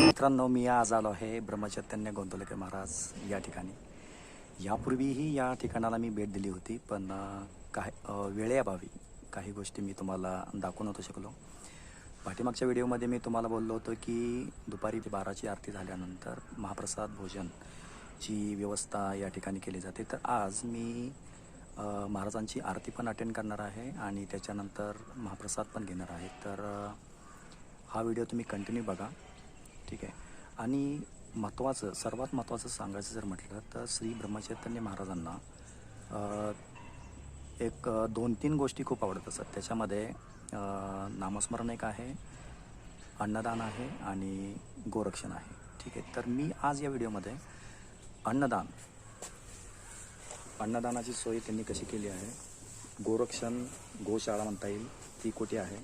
मित्रांनो, मी आज आलो आहे ब्रह्मचैतन्य गोंदवलेकर महाराज या ठिकाणी. यापूर्वीही या ठिकाणाला मी भेट दिली होती, पण वेळेअभावी काही गोष्टी मी तुम्हाला दाखवू नव्हतो शकलो. पाठीमागच्या व्हिडिओमध्ये मी तुम्हाला बोललो होतो की दुपारी 12ची आरती झाल्यानंतर महाप्रसाद भोजनची व्यवस्था या ठिकाणी केली जाते. तर आज मी महाराजांची आरती पण अटेंड करणार आहे आणि त्याच्यानंतर महाप्रसाद पण घेणार आहे. तर हा व्हिडिओ तुम्ही कंटिन्यू बघा, ठीक आहे. आणि सर्वात महत्त्वाचं सांगायचं जर म्हटलं तर श्री ब्रह्मचैतन्य महाराजांना एक 2-3 गोष्टी खूप आवडत असतात. त्याच्यामध्ये नामस्मरण एक आहे, अन्नदान आहे आणि गोरक्षण आहे, ठीक आहे. तर मी आज या व्हिडिओमध्ये अन्नदानाची सोय त्यांनी कशी केली आहे, गोरक्षण गोशाळा म्हणता येईल ती कुठे आहे,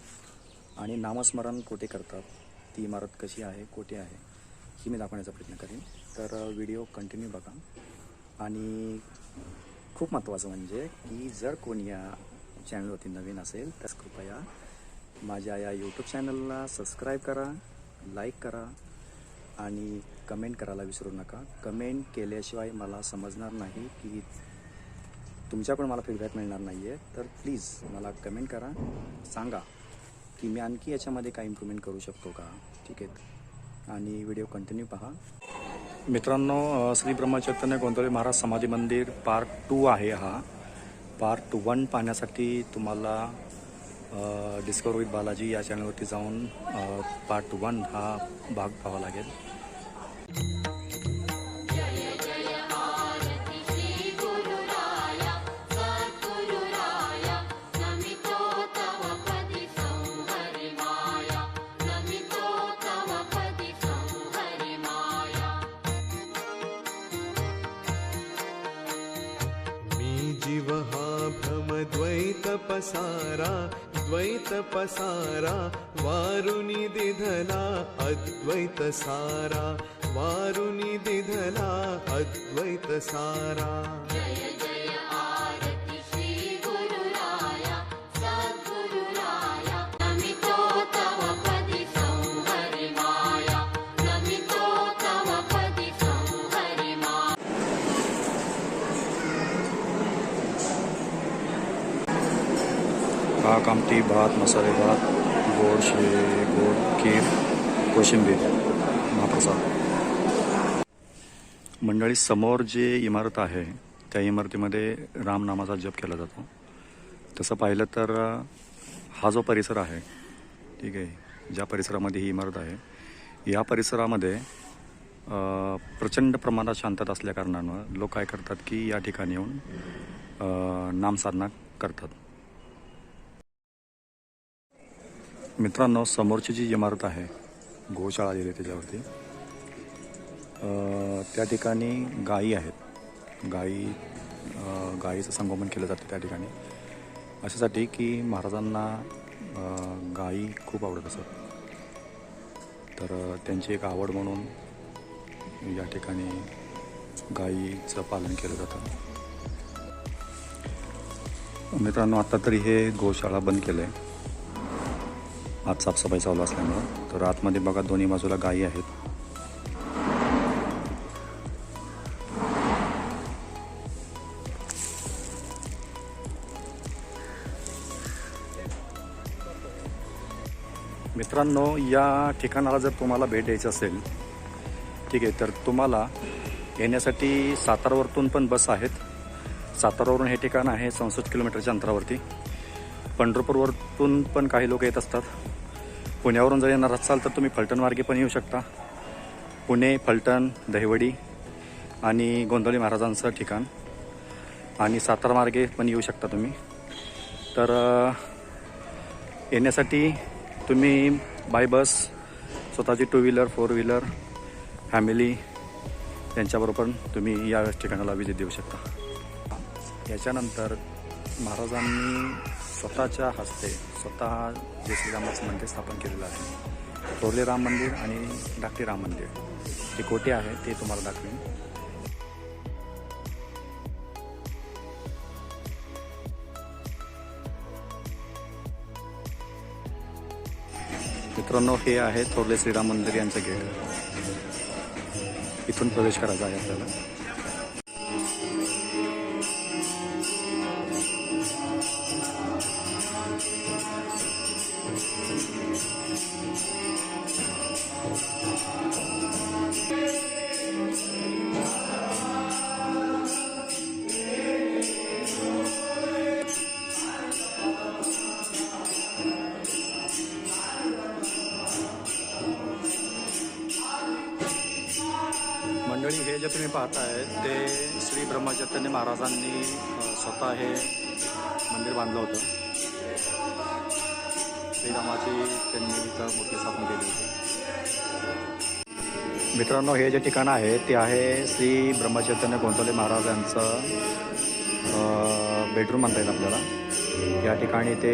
आणि नामस्मरण कुठे करतात, ती इमारत कशी आहे, कुठे आहे, ही मी दाखवण्याचा प्रयत्न करेन. तर व्हिडिओ कंटिन्यू बघा. आणि खूप महत्त्वाचं म्हणजे की जर कोणी या चॅनलवरती नवीन असेल तर कृपया माझ्या या यूट्यूब चॅनलला सबस्क्राईब करा, लाईक करा आणि कमेंट करायला विसरू नका. कमेंट केल्याशिवाय मला समजणार नाही की तुमच्याकडून मला फीडबॅक मिळणार नाही आहे. तर प्लीज मला कमेंट करा, सांगा की मी आणखी याच्यामध्ये काय इम्प्रूव्हमेंट करू शकतो का, ठीक आहे. आणि व्हिडिओ कंटिन्यू पहा. मित्रांनो, श्री ब्रह्मचैतन्य गोंदवले महाराज समाधी मंदिर पार्ट 2 आहे. हा पार्ट 1 पाहण्यासाठी तुम्हाला डिस्कवर विथ बालाजी या चॅनलवरती जाऊन पार्ट 1 हा भाग पाहावा लागेल. जीव हा भ्रम द्वैत पसारा वारुनी दिधला अद्वैत सारा, वारुनी दिधला अद्वैत सारा. हा कामटी भात, मसाले भात, गोड खीर, कोशिंबीर, महाप्रसाद. मंडळी, समोर जे इमारत आहे त्या इमारतीमध्ये रामनामाचा जप केला जातो. तसं पाहिलं तर हा जो परिसर आहे, ठीक आहे, ज्या परिसरामध्ये ही इमारत आहे, या परिसरामध्ये प्रचंड प्रमाणात शांतता असल्याकारणानं लोक काय करतात की या ठिकाणी येऊन नामसाधना करतात. मित्रांनो, समोरची जी इमारत आहे, गोशाळा दिली त्याच्यावरती, त्या ठिकाणी गायी आहेत. गायीचं संगोपन केलं जातं त्या ठिकाणी, अशासाठी की महाराजांना गायी खूप आवडत असत. तर त्यांची एक आवड म्हणून या ठिकाणी गायीचं पालन केलं जातं. मित्रांनो, आता तरी हे गोशाळा बंद केलं आहे, आज साफसफाई चालू असल्यामुळं. तर आतमध्ये बघा, दोन्ही बाजूला गायी आहेत. मित्रांनो, या ठिकाणाला जर तुम्हाला भेट द्यायची असेल, ठीक आहे, तर तुम्हाला येण्यासाठी सातारावरतून पण बस आहेत. सातारावरून हे ठिकाण आहे 64 किलोमीटरच्या अंतरावरती. पंढरपूरवरतून पण काही लोक येत असतात. पुण्यावरून जर येणार असाल तर तुम्ही फलटण मार्गे पण येऊ शकता. पुणे, फलटण, दहिवडी आणि गोंदवले महाराजांचं ठिकाण, आणि सातारा मार्गे पण येऊ शकता तुम्ही. तर येण्यासाठी तुम्ही बाय बस, स्वतःची 2 व्हीलर, 4 व्हीलर, फॅमिली यांच्याबरोबर तुम्ही या ठिकाणाला विजिट देऊ शकता. याच्यानंतर महाराजांनी स्वतःच्या हस्ते जे श्रीरामाचं मंदिर स्थापन केलेलं आहे, थोरले राम मंदिर आणि धाकटे राम मंदिर, ते कोठे आहे ते तुम्हाला दाखवेन. मित्रांनो, हे आहे थोरले श्रीराम मंदिर यांचं गेट. इथून प्रवेश करायचा आहे आपल्याला. मंडळी, हे जे तुम्ही पाहताय ते श्री ब्रह्मचैतन्य महाराजांनी स्वतः हे मंदिर बांधलं होतं. श्रीरामाची त्यांनी इथं मूर्ती स्थापन केली होती. मित्रांनो, हे जे ठिकाण आहे ते आहे श्री ब्रह्मचैतन्य गोंदवले महाराज यांचं बेडरूम म्हणता येईल आपल्याला. या ठिकाणी ते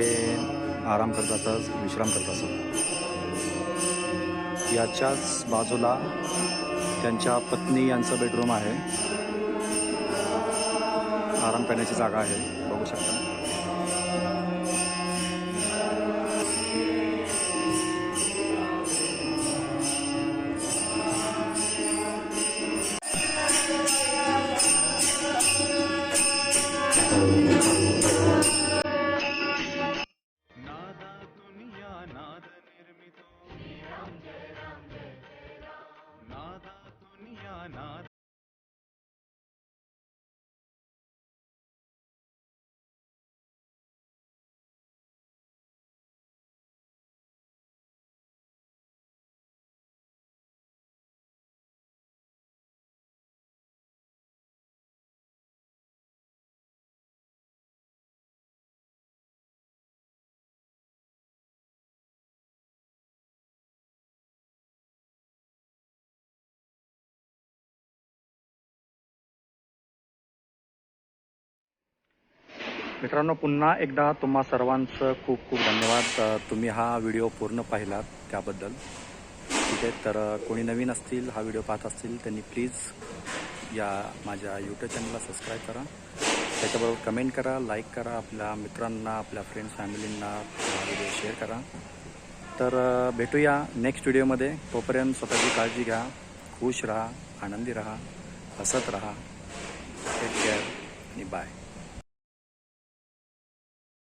आराम करतात, विश्राम करत असतात. याच्याच बाजूला त्यांच्या पत्नी यांचं बेडरूम आहे. आराम करण्याची जागा आहे, बघू शकता. मित्रांनो, पुन्हा एकदा तुम्हा सर्वांचं खूप खूप धन्यवाद. तुम्ही हा व्हिडिओ पूर्ण पाहिलात त्याबद्दल. ठीक आहे, तर कोणी नवीन असतील, हा व्हिडिओ पाहत असतील, त्यांनी प्लीज या माझ्या यूट्यूब चॅनलला सबस्क्राईब करा. त्याच्याबरोबर कमेंट करा, लाईक करा, आपल्या मित्रांना, आपल्या फ्रेंड्स फॅमिलींना हा व्हिडिओ शेअर करा. तर भेटूया नेक्स्ट व्हिडिओमध्ये. तोपर्यंत स्वतःची काळजी घ्या, खुश राहा, आनंदी राहा, हसत राहा. टेक केअर आणि बाय.